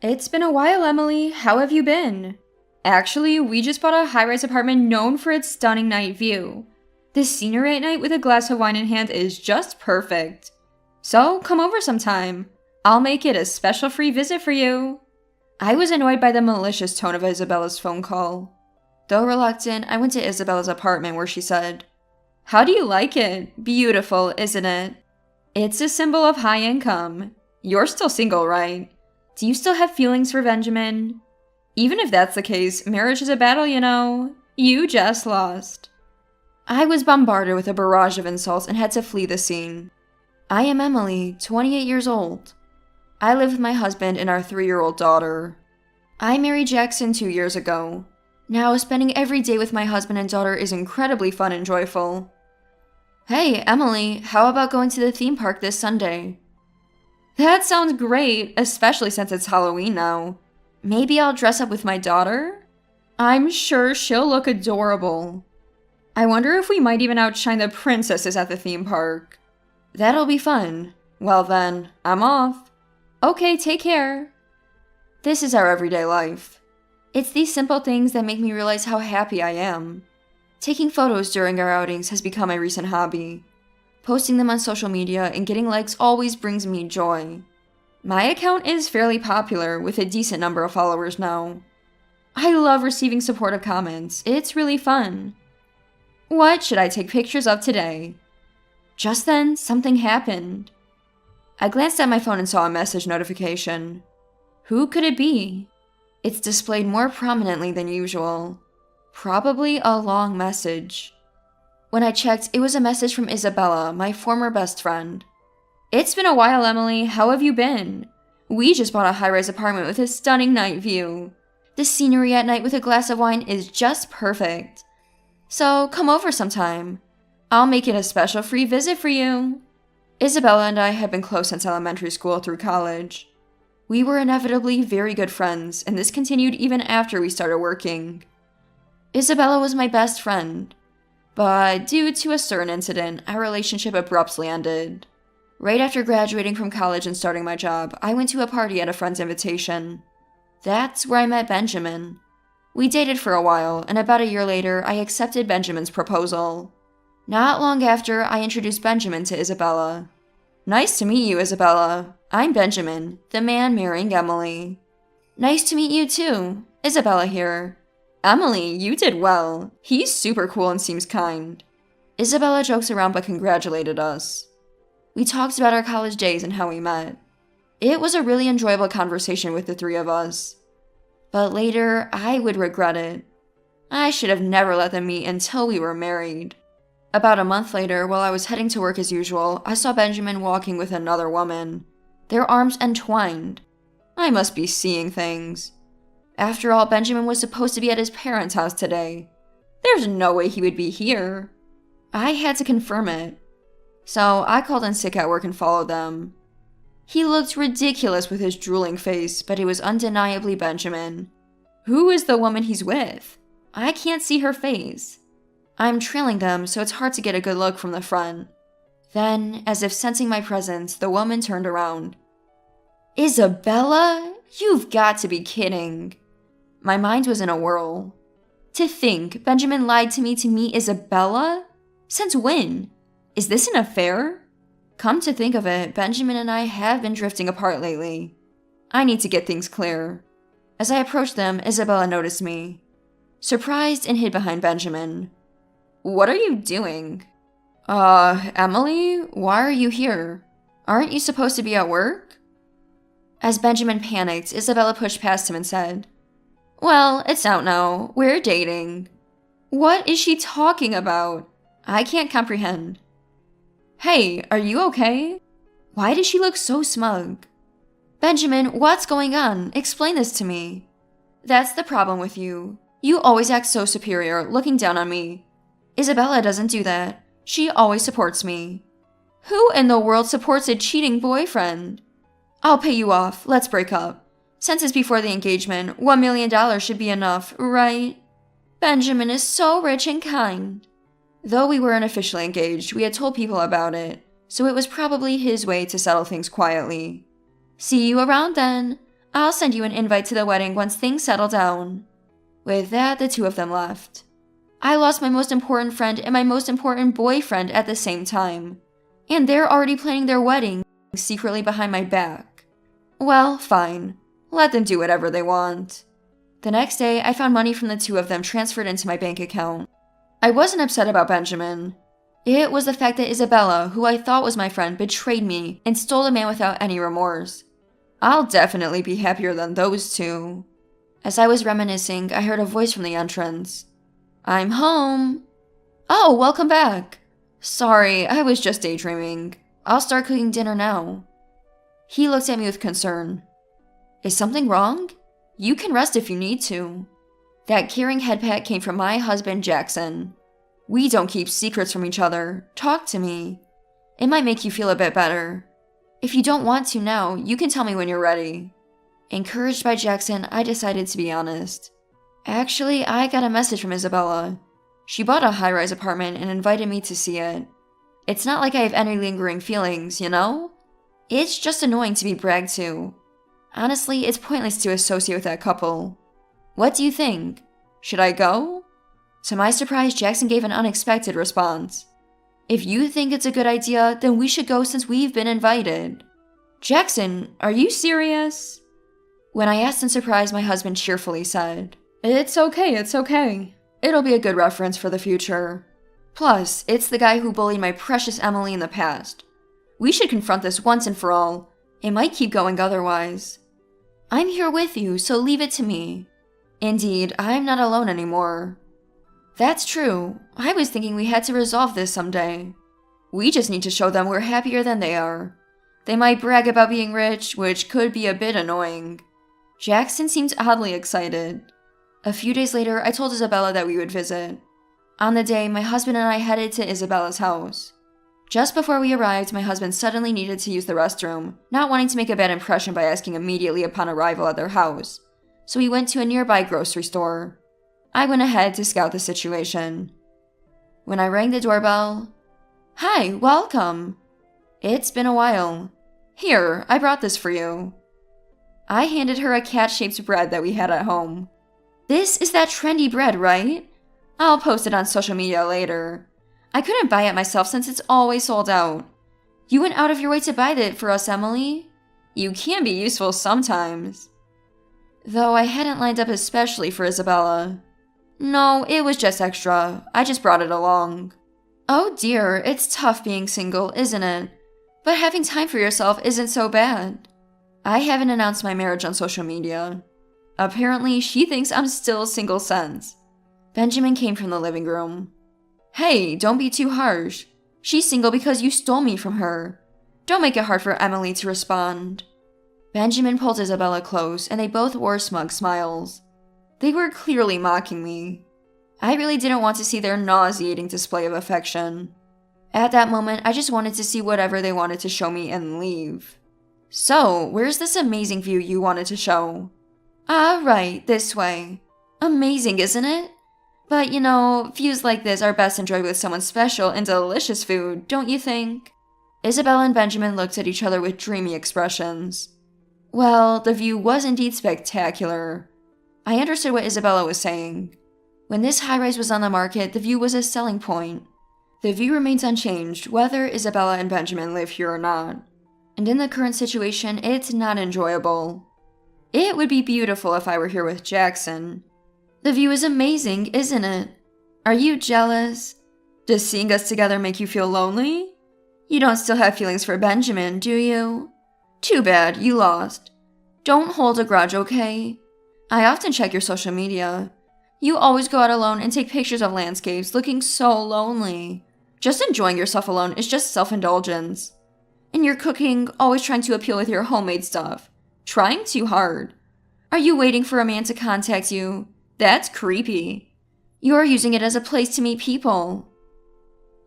It's been a while, Emily. How have you been? Actually, we just bought a high-rise apartment known for its stunning night view. The scenery at night with a glass of wine in hand is just perfect. So, come over sometime. I'll make it a special free visit for you. I was annoyed by the malicious tone of Isabella's phone call. Though reluctant, I went to Isabella's apartment where she said, "How do you like it? Beautiful, isn't it? It's a symbol of high income. You're still single, right? Do you still have feelings for Benjamin? Even if that's the case, marriage is a battle, you know. You just lost." I was bombarded with a barrage of insults and had to flee the scene. I am Emily, 28 years old. I live with my husband and our 3-year-old daughter. I married Jackson 2 years ago. Now, spending every day with my husband and daughter is incredibly fun and joyful. Hey, Emily, how about going to the theme park this Sunday? That sounds great, especially since it's Halloween now. Maybe I'll dress up with my daughter? I'm sure she'll look adorable. I wonder if we might even outshine the princesses at the theme park. That'll be fun. Well then, I'm off. Okay, take care. This is our everyday life. It's these simple things that make me realize how happy I am. Taking photos during our outings has become a recent hobby. Posting them on social media and getting likes always brings me joy. My account is fairly popular with a decent number of followers now. I love receiving supportive comments. It's really fun. What should I take pictures of today? Just then, something happened. I glanced at my phone and saw a message notification. Who could it be? It's displayed more prominently than usual. Probably a long message. When I checked, it was a message from Isabella, my former best friend. It's been a while, Emily. How have you been? We just bought a high-rise apartment with a stunning night view. The scenery at night with a glass of wine is just perfect. So, come over sometime. I'll make it a special free visit for you. Isabella and I had been close since elementary school through college. We were inevitably very good friends, and this continued even after we started working. Isabella was my best friend, but due to a certain incident, our relationship abruptly ended. Right after graduating from college and starting my job, I went to a party at a friend's invitation. That's where I met Benjamin. We dated for a while, and about a year later, I accepted Benjamin's proposal. Not long after, I introduced Benjamin to Isabella. Nice to meet you, Isabella. I'm Benjamin, the man marrying Emily. Nice to meet you too. Isabella here. Emily, you did well. He's super cool and seems kind. Isabella jokes around but congratulated us. We talked about our college days and how we met. It was a really enjoyable conversation with the three of us. But later, I would regret it. I should have never let them meet until we were married. About a month later, while I was heading to work as usual, I saw Benjamin walking with another woman. Their arms entwined. I must be seeing things. After all, Benjamin was supposed to be at his parents' house today. There's no way he would be here. I had to confirm it. So I called in sick at work and followed them. He looked ridiculous with his drooling face, but it was undeniably Benjamin. Who is the woman he's with? I can't see her face. I'm trailing them, so it's hard to get a good look from the front. Then, as if sensing my presence, the woman turned around. Isabella? You've got to be kidding. My mind was in a whirl. To think, Benjamin lied to me to meet Isabella? Since when? Is this an affair? Come to think of it, Benjamin and I have been drifting apart lately. I need to get things clear. As I approached them, Isabella noticed me. Surprised and hid behind Benjamin. What are you doing? Emily, why are you here? Aren't you supposed to be at work? As Benjamin panicked, Isabella pushed past him and said, Well, it's out now. We're dating. What is she talking about? I can't comprehend. Hey, are you okay? Why does she look so smug? Benjamin, what's going on? Explain this to me. That's the problem with you. You always act so superior, looking down on me. Isabella doesn't do that. She always supports me. Who in the world supports a cheating boyfriend? I'll pay you off. Let's break up. Since it's before the engagement, $1 million should be enough, right? Benjamin is so rich and kind. Though we weren't officially engaged, we had told people about it, so it was probably his way to settle things quietly. See you around then. I'll send you an invite to the wedding once things settle down." With that, the two of them left. I lost my most important friend and my most important boyfriend at the same time. And they're already planning their wedding secretly behind my back. Well, fine. Let them do whatever they want. The next day, I found money from the two of them transferred into my bank account. I wasn't upset about Benjamin. It was the fact that Isabella, who I thought was my friend, betrayed me and stole the man without any remorse. I'll definitely be happier than those two. As I was reminiscing, I heard a voice from the entrance. "I'm home." "Oh, welcome back." "Sorry, I was just daydreaming. I'll start cooking dinner now." He looked at me with concern. "Is something wrong? You can rest if you need to." That caring head pat came from my husband, Jackson. "We don't keep secrets from each other. Talk to me. It might make you feel a bit better. If you don't want to now, you can tell me when you're ready." Encouraged by Jackson, I decided to be honest. Actually, I got a message from Isabella. She bought a high-rise apartment and invited me to see it. It's not like I have any lingering feelings, you know? It's just annoying to be bragged to. Honestly, it's pointless to associate with that couple. What do you think? Should I go? To my surprise, Jackson gave an unexpected response. "If you think it's a good idea, then we should go since we've been invited." "Jackson, are you serious?" When I asked in surprise, my husband cheerfully said, It's okay. It'll be a good reference for the future. Plus, it's the guy who bullied my precious Emily in the past. We should confront this once and for all. It might keep going otherwise. I'm here with you, so leave it to me. Indeed, I'm not alone anymore. That's true. I was thinking we had to resolve this someday. We just need to show them we're happier than they are. They might brag about being rich, which could be a bit annoying. Jackson seemed oddly excited. A few days later, I told Isabella that we would visit. On the day, my husband and I headed to Isabella's house. Just before we arrived, my husband suddenly needed to use the restroom, not wanting to make a bad impression by asking immediately upon arrival at their house. So he went to a nearby grocery store. I went ahead to scout the situation. When I rang the doorbell, "Hi, welcome. It's been a while. Here, I brought this for you." I handed her a cat-shaped bread that we had at home. This is that trendy bread, right? I'll post it on social media later. I couldn't buy it myself since it's always sold out. You went out of your way to buy it for us, Emily. You can be useful sometimes. Though I hadn't lined up especially for Isabella. No, it was just extra. I just brought it along. Oh dear, it's tough being single, isn't it? But having time for yourself isn't so bad. I haven't announced my marriage on social media. Apparently, she thinks I'm still single since. Benjamin came from the living room. Hey, don't be too harsh. She's single because you stole me from her. Don't make it hard for Emily to respond. Benjamin pulled Isabella close, and they both wore smug smiles. They were clearly mocking me. I really didn't want to see their nauseating display of affection. At that moment, I just wanted to see whatever they wanted to show me and leave. So, where's this amazing view you wanted to show? Ah, right, this way. Amazing, isn't it? But, you know, views like this are best enjoyed with someone special and delicious food, don't you think? Isabella and Benjamin looked at each other with dreamy expressions. Well, the view was indeed spectacular. I understood what Isabella was saying. When this high-rise was on the market, the view was a selling point. The view remains unchanged, whether Isabella and Benjamin live here or not. And in the current situation, it's not enjoyable. It would be beautiful if I were here with Jackson. The view is amazing, isn't it? Are you jealous? Does seeing us together make you feel lonely? You don't still have feelings for Benjamin, do you? Too bad, you lost. Don't hold a grudge, okay? I often check your social media. You always go out alone and take pictures of landscapes looking so lonely. Just enjoying yourself alone is just self-indulgence. And you're cooking, always trying to appeal with your homemade stuff. Trying too hard. Are you waiting for a man to contact you? That's creepy. You're using it as a place to meet people.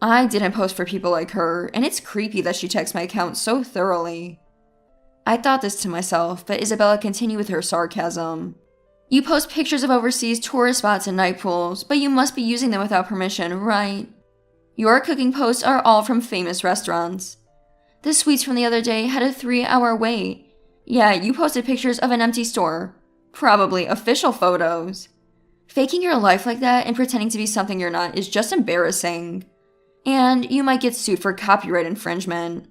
I didn't post for people like her, and it's creepy that she checks my account so thoroughly. I thought this to myself, but Isabella continued with her sarcasm. You post pictures of overseas tourist spots and night pools, but you must be using them without permission, right? Your cooking posts are all from famous restaurants. The sweets from the other day had a 3-hour wait, Yeah, you posted pictures of an empty store. Probably official photos. Faking your life like that and pretending to be something you're not is just embarrassing. And you might get sued for copyright infringement.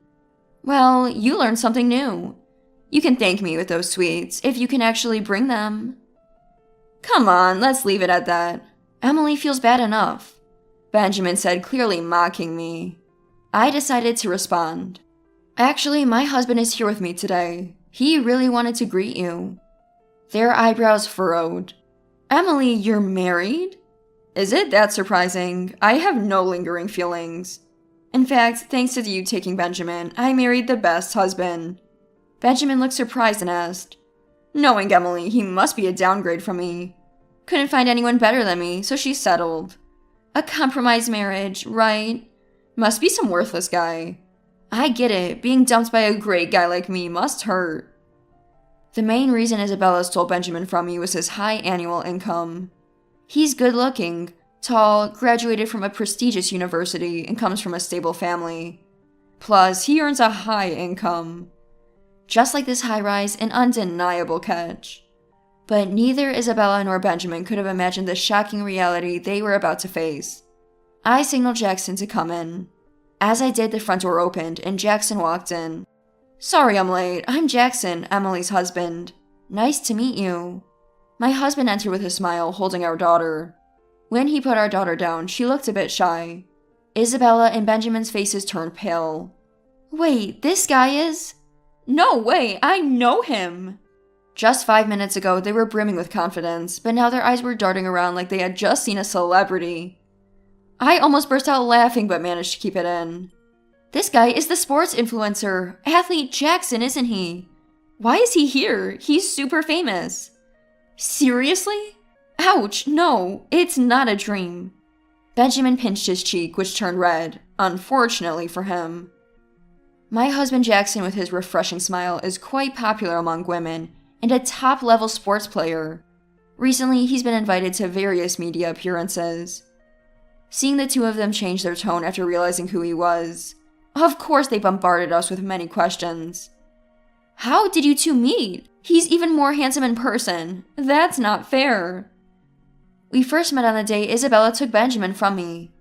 Well, you learned something new. You can thank me with those sweets if you can actually bring them. Come on, let's leave it at that. Emily feels bad enough, Benjamin said, clearly mocking me. I decided to respond. Actually, my husband is here with me today. He really wanted to greet you. Their eyebrows furrowed. Emily, you're married? Is it that surprising? I have no lingering feelings. In fact, thanks to you taking Benjamin, I married the best husband. Benjamin looked surprised and asked, knowing Emily, he must be a downgrade from me. Couldn't find anyone better than me, so she settled. A compromise marriage, right? Must be some worthless guy. I get it, being dumped by a great guy like me must hurt. The main reason Isabella stole Benjamin from me was his high annual income. He's good looking, tall, graduated from a prestigious university, and comes from a stable family. Plus, he earns a high income. Just like this high-rise, an undeniable catch. But neither Isabella nor Benjamin could have imagined the shocking reality they were about to face. I signaled Jackson to come in. As I did, the front door opened, and Jackson walked in. Sorry I'm late. I'm Jackson, Emily's husband. Nice to meet you. My husband entered with a smile, holding our daughter. When he put our daughter down, she looked a bit shy. Isabella and Benjamin's faces turned pale. Wait, this guy is... No way, I know him! Just 5 minutes ago, they were brimming with confidence, but now their eyes were darting around like they had just seen a celebrity. I almost burst out laughing, but managed to keep it in. This guy is the sports influencer, athlete Jackson, isn't he? Why is he here? He's super famous. Seriously? Ouch, no, it's not a dream. Benjamin pinched his cheek, which turned red, unfortunately for him. My husband Jackson, with his refreshing smile, is quite popular among women and a top-level sports player. Recently, he's been invited to various media appearances. Seeing the two of them change their tone after realizing who he was, of course they bombarded us with many questions. How did you two meet? He's even more handsome in person. That's not fair. We first met on the day Isabella took Benjamin from me.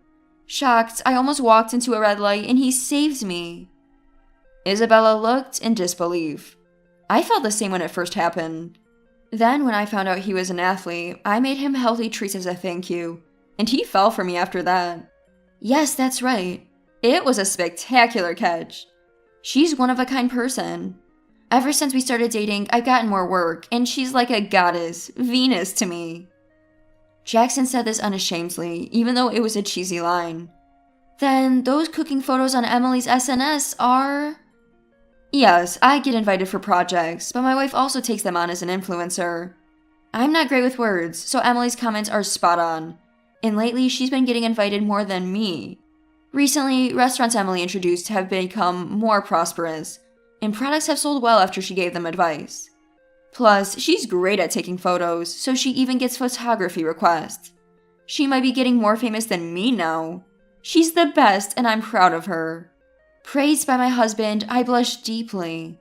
Shocked, I almost walked into a red light and he saved me. Isabella looked in disbelief. I felt the same when it first happened. Then, when I found out he was an athlete, I made him healthy treats as a thank you, and he fell for me after that. Yes, that's right. It was a spectacular catch. She's one of a kind person. Ever since we started dating, I've gotten more work, and she's like a goddess, Venus to me. Jackson said this unashamedly, even though it was a cheesy line. Then, those cooking photos on Emily's SNS are... Yes, I get invited for projects, but my wife also takes them on as an influencer. I'm not great with words, so Emily's comments are spot on. And lately, she's been getting invited more than me. Recently, restaurants Emily introduced have become more prosperous, and products have sold well after she gave them advice. Plus, she's great at taking photos, so she even gets photography requests. She might be getting more famous than me now. She's the best, and I'm proud of her. Praised by my husband, I blush deeply.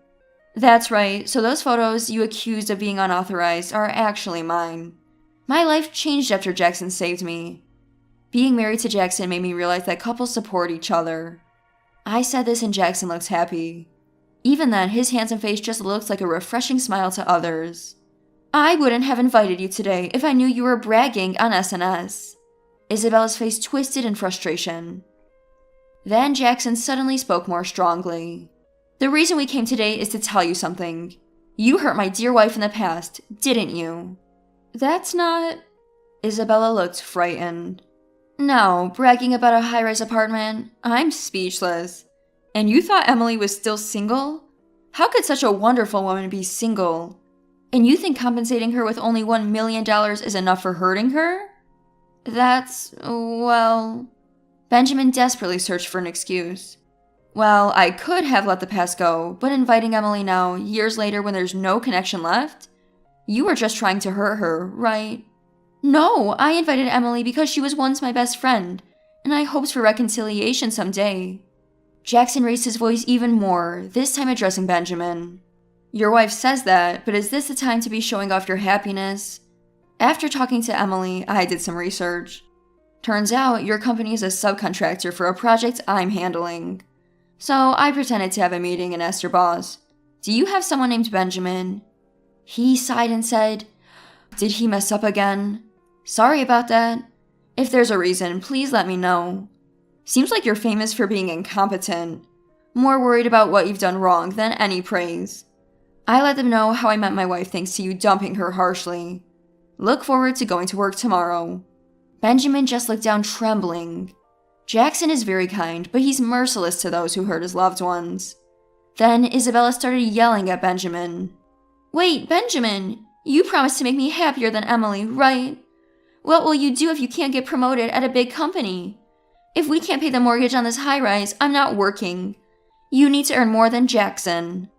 That's right, so those photos you accused of being unauthorized are actually mine. My life changed after Jackson saved me. Being married to Jackson made me realize that couples support each other. I said this and Jackson looked happy. Even then, his handsome face just looked like a refreshing smile to others. I wouldn't have invited you today if I knew you were bragging on SNS. Isabella's face twisted in frustration. Then Jackson suddenly spoke more strongly. The reason we came today is to tell you something. You hurt my dear wife in the past, didn't you? That's not... Isabella looked frightened. No, bragging about a high-rise apartment? I'm speechless. And you thought Emily was still single? How could such a wonderful woman be single? And you think compensating her with only $1 million is enough for hurting her? That's, well... Benjamin desperately searched for an excuse. Well, I could have let the past go, but inviting Emily now, years later when there's no connection left? You were just trying to hurt her, right? No, I invited Emily because she was once my best friend, and I hoped for reconciliation someday. Jackson raised his voice even more, this time addressing Benjamin. Your wife says that, but is this the time to be showing off your happiness? After talking to Emily, I did some research. Turns out your company is a subcontractor for a project I'm handling. So I pretended to have a meeting and asked your boss, "Do you have someone named Benjamin?" He sighed and said, "Did he mess up again? Sorry about that. If there's a reason, please let me know. Seems like you're famous for being incompetent. More worried about what you've done wrong than any praise." I let them know how I met my wife thanks to you dumping her harshly. Look forward to going to work tomorrow. Benjamin just looked down trembling. Jackson is very kind, but he's merciless to those who hurt his loved ones. Then Isabella started yelling at Benjamin. "Wait, Benjamin! You promised to make me happier than Emily, right? What will you do if you can't get promoted at a big company? If we can't pay the mortgage on this high-rise, I'm not working. You need to earn more than Jackson."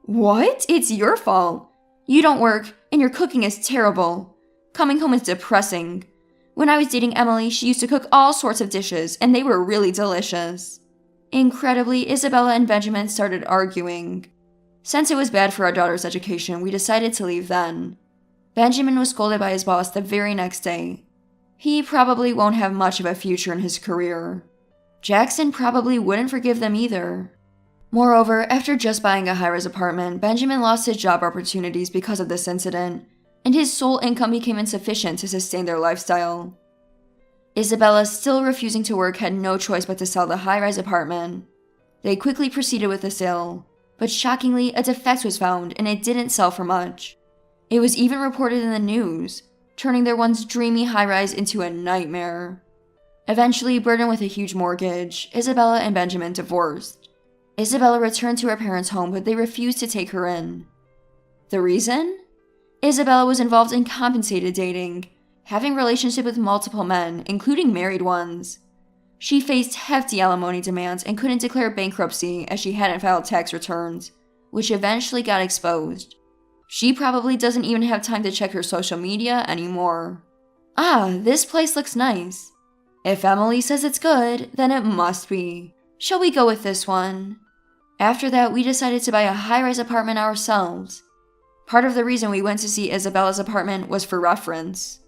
"What? It's your fault. You don't work, and your cooking is terrible. Coming home is depressing. When I was dating Emily, she used to cook all sorts of dishes, and they were really delicious." Incredibly, Isabella and Benjamin started arguing. Since it was bad for our daughter's education, we decided to leave then. Benjamin was scolded by his boss the very next day. He probably won't have much of a future in his career. Jackson probably wouldn't forgive them either. Moreover, after just buying a high-rise apartment, Benjamin lost his job opportunities because of this incident, and his sole income became insufficient to sustain their lifestyle. Isabella, still refusing to work, had no choice but to sell the high-rise apartment. They quickly proceeded with the sale, but shockingly, a defect was found and it didn't sell for much. It was even reported in the news, turning their once dreamy high-rise into a nightmare. Eventually, burdened with a huge mortgage, Isabella and Benjamin divorced. Isabella returned to her parents' home, but they refused to take her in. The reason? Isabella was involved in compensated dating, having relationships with multiple men, including married ones. She faced hefty alimony demands and couldn't declare bankruptcy as she hadn't filed tax returns, which eventually got exposed. She probably doesn't even have time to check her social media anymore. Ah, this place looks nice. If Emily says it's good, then it must be. Shall we go with this one? After that, we decided to buy a high-rise apartment ourselves. Part of the reason we went to see Isabella's apartment was for reference.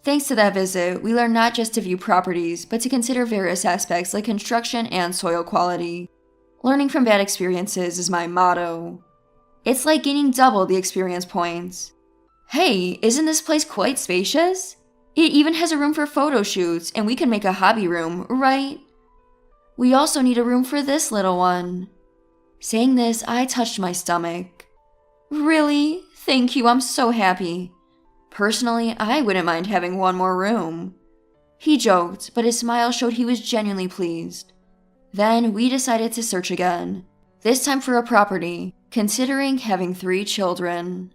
Thanks to that visit, we learned not just to view properties, but to consider various aspects like construction and soil quality. Learning from bad experiences is my motto. It's like gaining double the experience points. Hey, isn't this place quite spacious? It even has a room for photo shoots, and we can make a hobby room, right? We also need a room for this little one. Saying this, I touched my stomach. Really? Thank you, I'm so happy. Personally, I wouldn't mind having one more room. He joked, but his smile showed he was genuinely pleased. Then we decided to search again, this time for a property, considering having 3 children.